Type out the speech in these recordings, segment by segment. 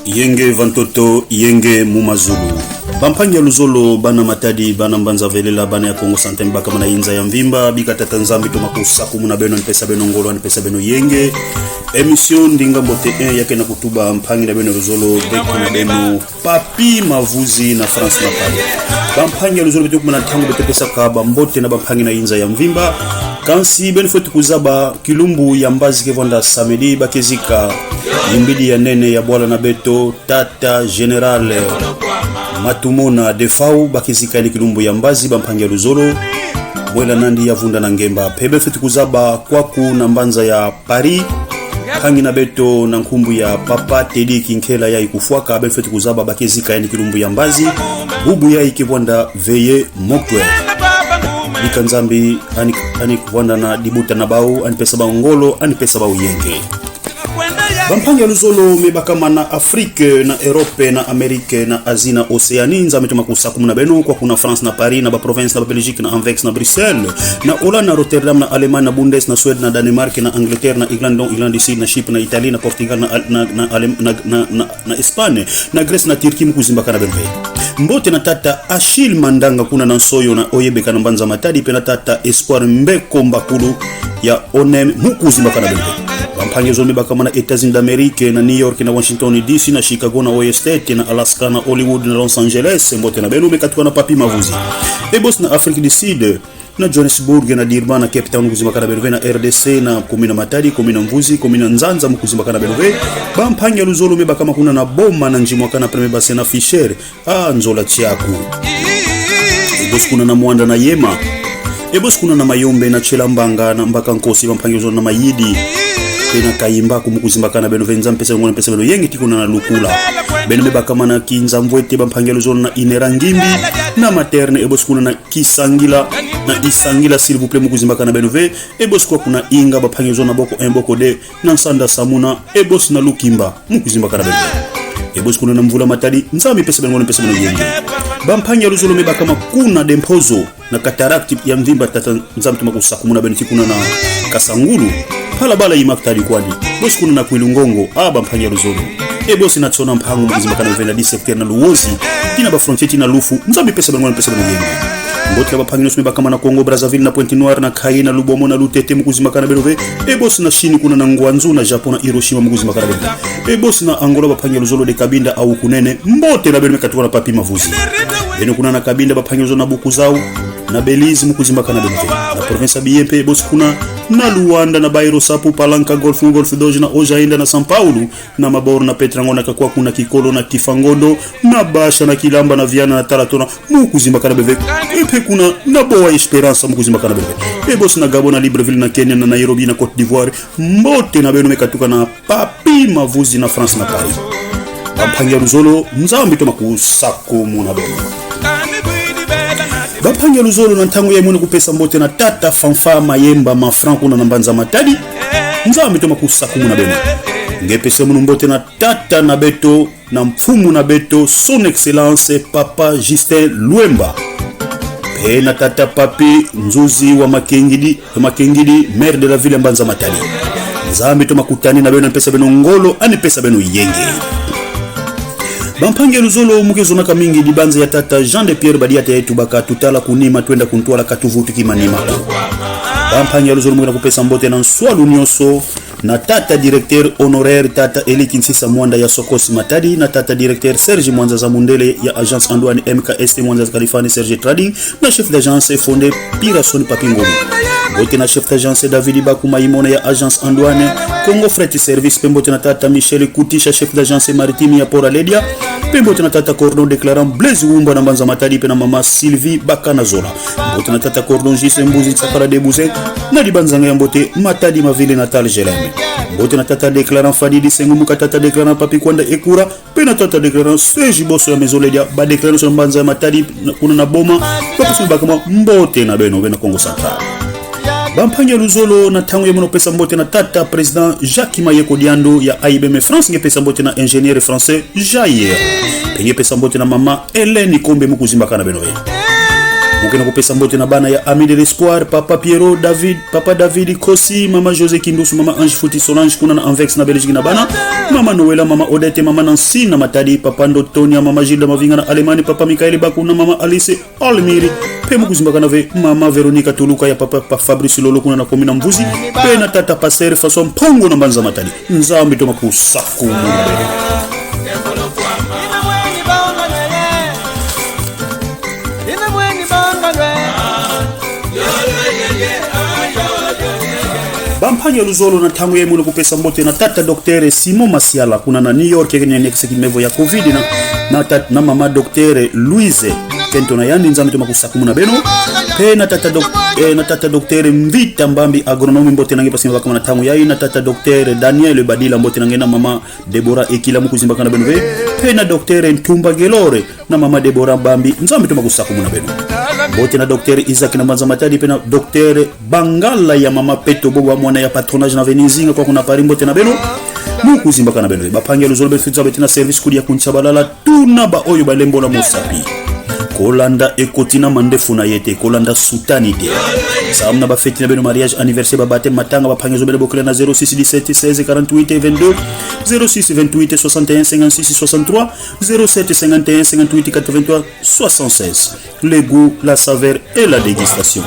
Yenge Vantoto, Yenge Mumazulu. Bampanya Luzolo, Bana Matadi, Bana Mbanza Velela, Bana ya Kongo Santem Baka Mana Inza ya Mvimba, Bika Tatanzambi Tomakusaku Muna Beno Npesa Beno Ngolo Npesa Beno Yenge. Emission Dinga Bote 1 yake na kutuba Mpangi na Beno Luzolo, Beki na Beno Papi Mavuzi na France na Pali. Bampanya Luzolo Betu Kumana Tango Bete Pesa Kaba Mbote na Bampangi na Inza ya Mvimba. Kansi Benfotu Kuzaba Kilumbu ya Mbazi Kevonda Samedi Bakezika Yimbidi ya Nene ya Bwala na Beto Tata General Matumona Defau Bakezika ni Kilumbu ya Mbazi Bampangi ya Luzolo Bwela Nandi ya Vunda na Ngemba Pebe Fetu Kuzaba Kwaku na Mbanza ya Paris Hangi na Beto na Nkumbu ya Papa Tedi Kinkela ya Ikufuaka Bebe Fetu Kuzaba Bakezika ni Kilumbu ya Mbazi Bubu ya Ikivonda Veye Mokwe Nikanzambi ani kuwanda na dibuta na bau ani pesa bau ngolo ani pesa bau yenge. Bampanga Luzolo mebakama na Afrique na Europe na Amerique na Asie na Oceanie nzame tumakusa kumuna beno kwa kuna France na Paris na ba province na Belgique na Anvers na Bruxelles na Hollande na Rotterdam na Allemagne na Bundes na Sweden na Danemark na Angleterre na England du Sud na Chypre na Italie na Portugal na Espagne na Greece na Turkey mkuzimbaka na Belgique. Mbote na tata Achille Mandanga kuna na Nsoyo na Oyebeka na Mbanza Matadi pe na tata Espoir Mbeko Mbakulu ya Onem mukuzimbaka na Belgique. Bampanya Luzolo mebakama na Etats-Unis d'Amérique na New York na Washington DC na Chicago na Ohio State na Alaska na Hollywood na Los Angeles mbote na beno mekatuwa na Papi Mavuzi. Ebos na Afrique du Sud na Johannesburg na Durban na Cape Town mkuzimbaka na Belgique na RDC na Komina Matadi, Komina Mvuzi, Komina Nzanza mkuzimbaka na Belgique. Bampanya Luzolo mebakama kuna na Boma na Njimwaka na Premier Base na Fisher Nzola Chiaku. Ebos kuna na Mwanda na Yema. Ebos kuna na Mayombe na Chelambanga na Mbaka Nkosi Bampanya Luzolo na Mayidi Pena Kayimba kumukuzimbaka na Beno Venza mpesa ngone mpesa Beno Yenge tikuna na Lukula Beno mebakama na Kinza Mvwete Bampanya Luzolo na Inerangimbi na Materne. Ebos kuna na Kisangila na Isangila s'il vous plaît mukuzimbaka na Beno Ve. Ebos kuna Inga Bampanya Luzolo na Boko Mboko de na Nsanda Samuna. Ebos na Lukimba mukuzimbaka na Beno Ve. Ebos kuna na Mvula Matadi nzami pesa Beno ngone mpesa Beno Yenge. Bampanya Luzolo mebakama kuna Dempozo na Katarakti ya Mvimba tata nzami tumakusaku muna Beno tikuna na Kasangulu pala bala yimaktari kwani bosi kuna na Kwilungongo Bampanya Luzolo. Bosi na tsona mpango mukuzimbaka na Vela 10 secteur na Luozi tina ba frontier tina Lufu nzambi pesa Beno pesa Beno Yenge. Mboti ba Bampanya Luzolo mebakama na Kongo Brazzaville na Pointe Noire na Kai na Lubomo na Lutete mukuzimbaka na Beno Ve. Bosi na Chini kuna na Ngwanzu na Japan na Hiroshima mukuzimbaka na Beno. Bosi na Angola Bampanya Luzolo de Kabinda au Kunene mbote na Beno mekatuwa na Papi Mavuzi. Beno kuna na Kabinda Bampanya Luzolo na Bukuzau na Belize mukuzimbaka na Beno na province BMP. Bosi kuna na Luanda na Bairo Sapu Palanka Golf Doge na Ojainda na São Paulo na Maboru na Petrango na Kakwa kuna Kikolo na Kifangondo na Basha na Kilamba na Viana na Taratona mukuzimbaka na Beno. Epe kuna na Boa Esperança mukuzimbaka na Beno. Bosi na Gabon na Libreville na Kenya na Nairobi na Cote d'Ivoire mbote na Beno mekatuka na Papi Mavuzi na France na Paris. Bampanya Luzolo nzambi tomakusaku muna Beno. Bampanya Luzolo na ntango ya mwene kupesa mbote na tata Fanfa Mayemba Mafranco na Mbanza Matadi nzambi tomakusaku muna Beno. Ngepesa munu mbote na tata na Beto na mfumu na Beto son excellence Papa Justin Luemba na tata Papi Nzuzi wa Makengidi maire de la ville Mbanza Matadi nzambi tomakutani na Beno mpesa Beno ngolo ani pesa Beno Yenge. Bampanya Luzolo mugezona kamingi dibanza ya tata Jean de Pierre Badiata yetu baka tutala kunima twenda kuntwala katuvutu kimanima. Bampanya Luzolo mugena kupesa mbote na Nswalu Nyoso na tata directeur honoraire tata Eli Kinsisa Mwanda ya Sokosi Matadi na tata directeur Serge Mwanza za Mundele ya agence Andouane MKST Mwanza za Kalifani Serge Trading na chef d'agence Fondé Pirason Papingoni. Bote na chef d'agence David Bakuma Imona ya agence Andouane Congo Freight Service. Pembote na tata Michel Kutisha chef d'agence maritime ya Port Aledia. Pembote na tata Cordon déclarant Blaise Wumba na Mbanza Matadi pe na mama Sylvie Bakana Zola. Bote na tata Cordon Jise Mbuzi Tsakara de Bouze na dibanzanga ya mbote Matadi Mavile Natal Jeleme. Bote na tata déclarant Fadidi Sengumuka tata déclarant Papi Kwanda Ekura pe na tata déclarant Seji Boso ya Mezoledia ba déclarant sur Mbanza Matadi kuna na Boma kwa bakama mbote na Beno Congo Central. Bampanya Luzolo na tango ya mwana pesa mbote na tata president Jacques Mayeko Diando ya IBM France nge pesa mbote na ingénieur français Jair. Penye pesa mbote na mama Hélène Kombe mukuzimbaka na Beno. mukena kupesa mbote na bana ya Ami de l'Espoir, Papa Pierrot David, Papa David Kosi, Mama José Kindusu, Mama Ange Fouti Solange kuna na Anvex na Belgique na bana, Mama Noela, Mama Odette, Mama Nancy na Matadi, Papa Ndotonia, Mama Gilda Mavinga na Alemani, Papa Mikaeli Bakuna, Mama Alice Almiri, pe mukuzimbaka na Mama Veronica Tuluka ya Papa Fabrice Lolo kuna na Komina Mvuzi, pe na Tata Passer façon Mpongo na Mbanza Matadi. Nzambi to makusaku mbele. Bampanya Luzolo na tangu yemu kupesa mbote na Tata Dr. Simon Masiala kuna na New York yenye nekimevo ya COVID na Mama Dr. Louise Kento na yandi nzambi tumakusaku muna beno pe na Tata Dr. Mvita Mbambi agronomi mbote nange pasimba kama na tangu yayi na Tata Dr. Daniel Badila mbote nange na Mama Deborah Ekila mukuzimba kana beno pe na Dr. Ntumba Gelore na Mama Deborah Mbambi nzambi tumakusaku muna beno mbote na Dr. Isaac na Mbanza Matadi pe na Dr. Bangala ya Mama Peto Bobo mwana ya patronage na Venizinga kwa kuna pari mbote na beno mukuzimba kana beno bapange Luzolo befitza betina service kudi ya kunchabalala tuna ba oyo balembo na Mosapi Kolanda ekotina mandefu na yete Kolanda sutani te samna ba fête na beno mariage anniversaire ba baptême matanga ba pangezo bele bokela na 0617 16 48 22 06 28 61 56 63 07 51 58 83 76 le goût la saveur et la dégustation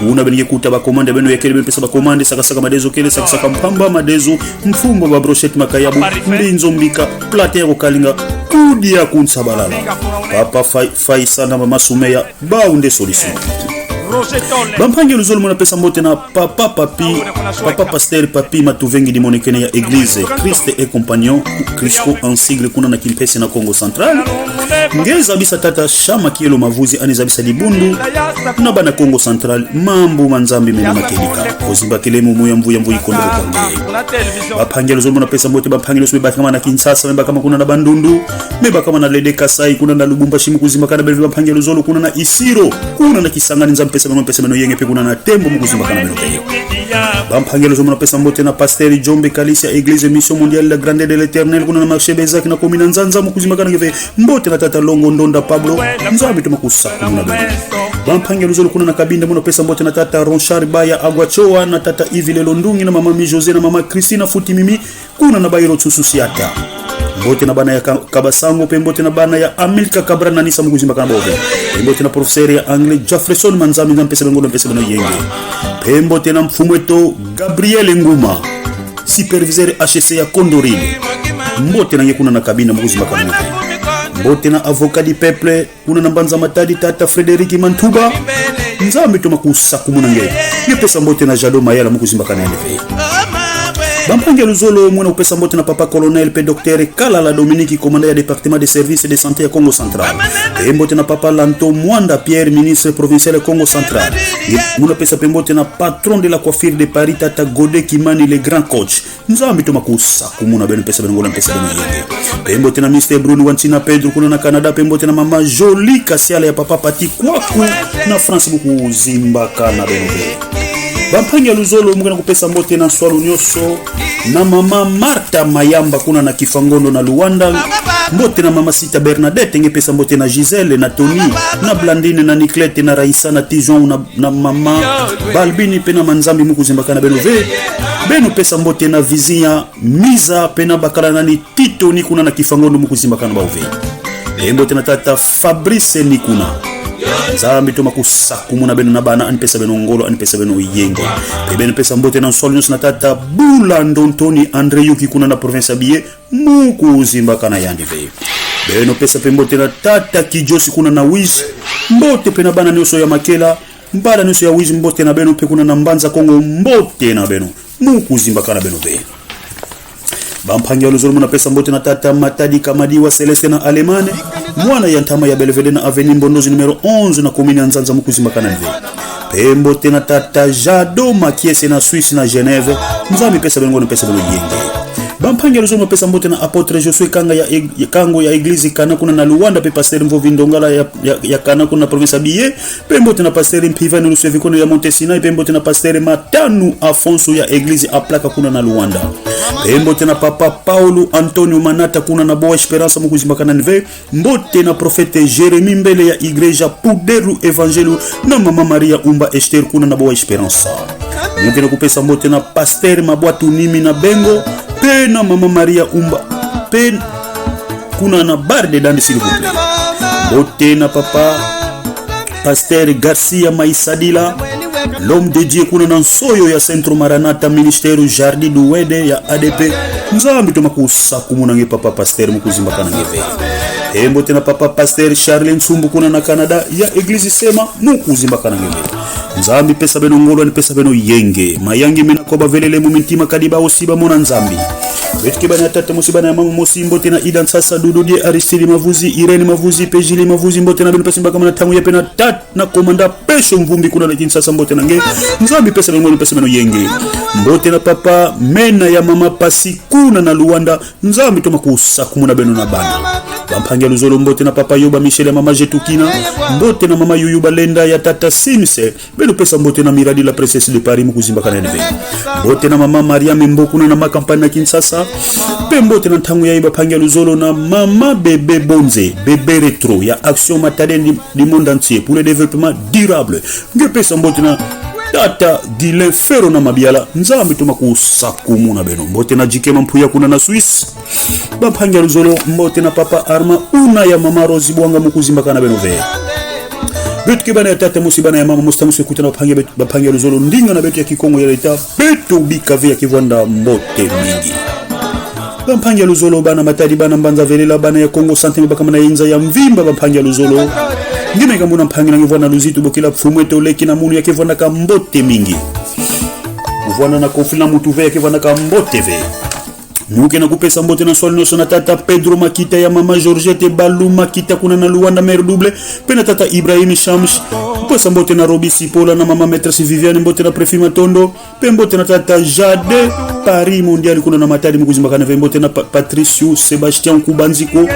una benye kuta ba commande beno yekele beno pesa ba commande saka madezo kele saka mpamba madezo mfumbo ba brochette makayabu mbinzo mbika plate ya kalinga kudi ya kunsabalala Papa Faisa na Mama Sumeya baunde solution Bampange Luzolo mwana pesa mbote na Papa Pasteur Papi Matuvengi di monekene ya Église Christ et compagnon Crisco en sigle kuna na Kimpese na Congo Central ngeza bisa Tata Shama Kielo Mavuzi aniza bisa di Bundu na bana Congo Central mambo manzambi mena makelika kozimba kelemu moya mvuya mvuyi kondo konge Bampange Luzolo mwana pesa mbote Bampange Luzolo meba kama na Kinshasa meba kama kuna na Bandundu meba kama na Lede Kasai kuna na Lubumbashi mukuzimba kana belvi Bampange Luzolo kuna na Isiro kuna na Kisangani nzambe pesa meno yenge pe kuna na Tembo mukuzimba kana meno pe Bampange Luzolo pesa mbote na Pasteur Jombe Kalisia Église Mission Mondiale la Grandeur de l'Éternel kuna na marché Bezaki na komina Nzanza mukuzimba kana ngeve mbote na Tata Longo Ndonda Pablo nzambi tumakusaku na beno Bampange Luzolo kuna na Kabinde mwana pesa mbote na Tata Ronchard Baya Agwachoa na Tata Ivile Londungi na Mama Mi José na Mama Christina Futi Mimi kuna na Bayiro Tsususiata mbote na bana ya Kabasango pe mbote na bana ya Amilka Kabra na Nisa mukuzimba kana bobe mbote na professeur ya Anglais Jefferson Manzami na pesa bengo pesa beno yenge pe mbote na mfumweto Gabriel Nguma superviseur HC ya Kondorine mbote na yekuna na kabina mukuzimba kana bobe mbote na avocat du peuple kuna na Mbanza Matadi Tata Frederic Mantuba nzambi tumakusaku munange yepesa mbote na Jado Mayala mukuzimba kana yende Bampange Luzolo mwana upesa mbote na Papa Colonel P. Dr. Kalala Dominique commandant ya département de services de santé ya Congo Central mbote na Papa Lanto Mwanda Pierre ministre provincial ya Congo Central mwana pesa mbote na patron de la coiffure de Paris Tata Godé Kimani le grand coach nzambi tumakusaku muna beno pesa beno pesa beno yenge mbote na Mr. Bruno Wantina Pedro kuna na Canada mbote na Mama Jolie Kasiala ya Papa Pati Kwaku na France mukuzimba kana beno Bampange Luzolo mwana kupesa mbote na Swalo Nyoso na Mama Marta Mayamba kuna na Kifangondo na Luanda mbote na Mama Sita Bernadette ngepesa mbote na Giselle na Tony na Blandine na Niklete na Raisa na Tijon na Mama Balbini pena manzambi mukuzimba kana beno pesa mbote na Vizia Miza pena bakala nani Tito ni kuna na Kifangondo mukuzimba kana bauve mbote na Tata Fabrice ni kuna nzambi tumakusaku muna beno na bana anpesa beno ngolo anpesa beno yenge beno pesa mbote na Solnyos na Tata Bula Ndontoni Andre Yuki kuna na province Abie mukuzimba kana yandi beno pesa mbote na Tata Kijosi kuna na Wiz mbote pena bana nyoso ya Makela mbala nyoso ya Wiz mbote na beno pe kuna na Mbanza Kongo mbote na beno mukuzimba kana beno Bampange Luzolo mwana pesa mbote na Tata Matadi Kamadiwa Celeste na Alemane mwana ya ntama ya Belvedere na Avenue Mbondozi numero 11 na komini Nzanza mukuzimba kana pe mbote na Tata Jado Makiese na Suisse na Genève nzami pesa bengo na pesa beno yenge Bampangelo zo mapesa mbote na apotre Josue Kanga ya kango ya eglise kana kuna na Luanda pe pasteur Mvo Vindongala ya kana kuna province Biye pe mbote na pasteur Mpivani Lusevi kuna ya Montesina pe mbote na pasteur Matanu Afonso ya eglise aplaka kuna na Luanda pe mbote na papa Paulo Antonio Manata kuna na Boa Esperança mukuzimba kana nve mbote na profete Jeremy mbele ya igreja Puderu Evangelo na mama Maria Umba Esther kuna na Boa Esperança mukena kupesa mbote na pasteur Mabwatu Nimi na Bengo pe na mama Maria Umba pe kuna na barde dandi s'il vous plaît mbote na papa pasteur Garcia Maisadila l'homme de Dieu kuna na Nsoyo ya Centro Maranatha Ministero Jardi Duwede ya ADP nzambi tumakusa kumunange papa pasteur mukuzimba kana ngeve mbote na papa pasteur Charlene Sumbu kuna na Canada ya eglise Sema mukuzimba kana ngeve nzambi pesa beno ngolo ni pesa beno yenge mayangi mina koba velele mumintima kadiba osiba mona nzambi wetike bana tata musiba na mama mosi mbote na Idan sasa Dududi Aristide Mavuzi Irene Mavuzi Pejili Mavuzi mbote na beno pesa mbaka mana tangu ya pena tat na komanda pesho mvumbi kuna na sasa mbote na nge nzambi pesa beno ngolo pesa beno yenge mbote na papa mena ya mama pasi kuna na Luanda nzambi tumakusa kumuna beno na bana Bampangelo Luzolo mbote na papa Yoba Michel ya mama Jetukina mbote na mama Yuyu Lenda ya tata Simse beno pesa mbote na Miradi la princesse de Paris mukuzimba kana nve mbote na mama Maria Mbokuna na makampani na Kinshasa pe mbote na tangu ya Bampangelo Luzolo na mama bébé Bonze bébé rétro ya action maternelle du monde entier pour le développement durable nge pesa mbote na tata Gilin Ferro na Mabiala nzambi tumakusa kumuna beno mbote na Jikema Mpuya kuna na Swiss Bampangelo Luzolo mbote na papa Arma una ya mama Rosi Bwanga mukuzimba kana beno ve betu kibana ya tata musibana ya mama mustamusu kutana Bampangelo Luzolo ndinga na betu ya Kikongo ya leta betu bikave ya Kivanda mbote mingi Bampangelo Luzolo bana matadi bana mbanza velela bana ya Kongo santime baka mana inza ya mvimba Bampangelo Luzolo ngime kambuna mpangi na ngivwana luzitu bokila fumwete oleki na munu ya Kivanda ka mbote mingi mvwana na konfina mutu ve ya Kivanda ka mbote ve nuke na kupesa mbote na swali noso na tata Pedro Makita ya mama Georgette Balu Makita kuna na Luanda mer double pena tata Ibrahim Shams kupesa mbote na Robi Sipola na mama Maîtresse Viviane mbote na Prefi Matondo pe mbote na tata Jade Paris mondial kuna na matadi mukuzimba kana ve mbote na Patricio Sebastien Kubanziko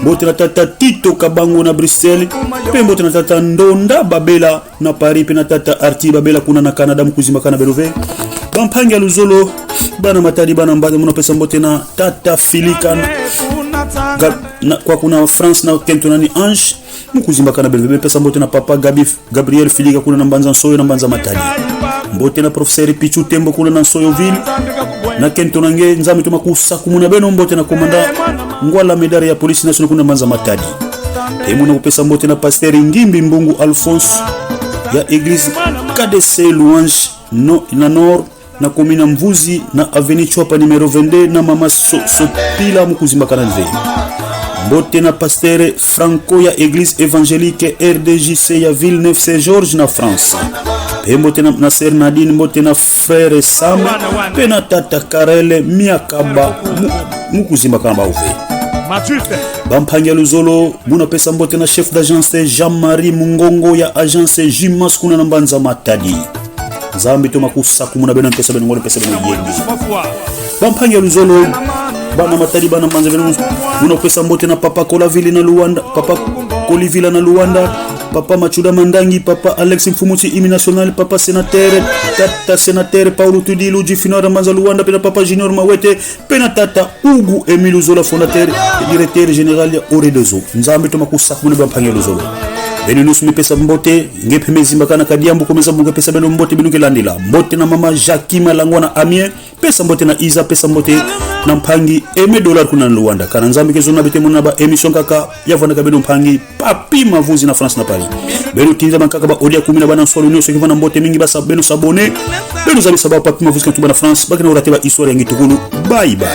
mbote na tata Tito Kabango na Bruxelles pe mbote na tata Ndonda Babela na Paris pe na tata Arti Babela kuna na Canada mukuzimba kana belove Bampangelo Luzolo bana matadi bana mbaze muna pesa mbote na tata Filika kwa kuna France na Kentona ni Ange mukuzimba kana belve pesa mbote na papa Gabriel Filika kuna na Mbanza Nsoyo na Mbanza Matadi mbote na professeur Pichu Tembo kuna na Nsoyoville na Kentona nge nzami tumakusa kumuna beno mbote na komanda ngwala medali ya polisi national kuna Mbanza Matadi temuna kupesa mbote na pasteur Ngimbi Mbungu Alphonse ya eglise KDC Louange no na Nord na komina Mvuzi na avenue Chwapa numero 22 na mama Sopila mukuzimba kana nve mbote na pasteur Franco ya église évangélique RDJC ya Villeneuve Saint-Georges na France pe mbote na sœur Nadine mbote na frère Sam pe na tata Karele Miakaba mukuzimba kana bauve Bampangelo Luzolo buna pesa mbote na chef d'agence Jean-Marie Mungongo ya agence Jimas kuna na Mbanza Matadi zambi tumakusa kumuna beno pesa beno ngolo pesa beno yengi Bampangelo Luzolo bana matadi bana Mbanza beno buna pesa mbote na papa Kolavili na Luanda papa Kolivila na Luanda papa Machuda Mandangi papa Alex Mfumuti imi national papa sénateur tata sénateur Paulo Tudilu Jifinora Mbanza Luanda pena papa Junior Mawete pena tata Ugu Emile Luzolo fondateur directeur général ya Oredozo nzambi tumakusa kumuna Bampangelo Luzolo beno nusu pesa mbote ngepe mezimba kana kadiambo komeza bunga pesa beno mbote binuke landila mbote na mama Jacquima Langwana Amien pesa mbote na Iza pesa mbote na mpangi eme dollar kuna Luanda kana nzambi kezo na bete mona ba emission kaka yavana ka beno mpangi papi Mavuzi na France na Paris beno tinza bankaka ba odia 10 bana solo nyoso kivana mbote mingi basa beno sabone beno zabi sababa papi Mavuzi katuba na France bakina urate ba histoire yangi tukulu bye bye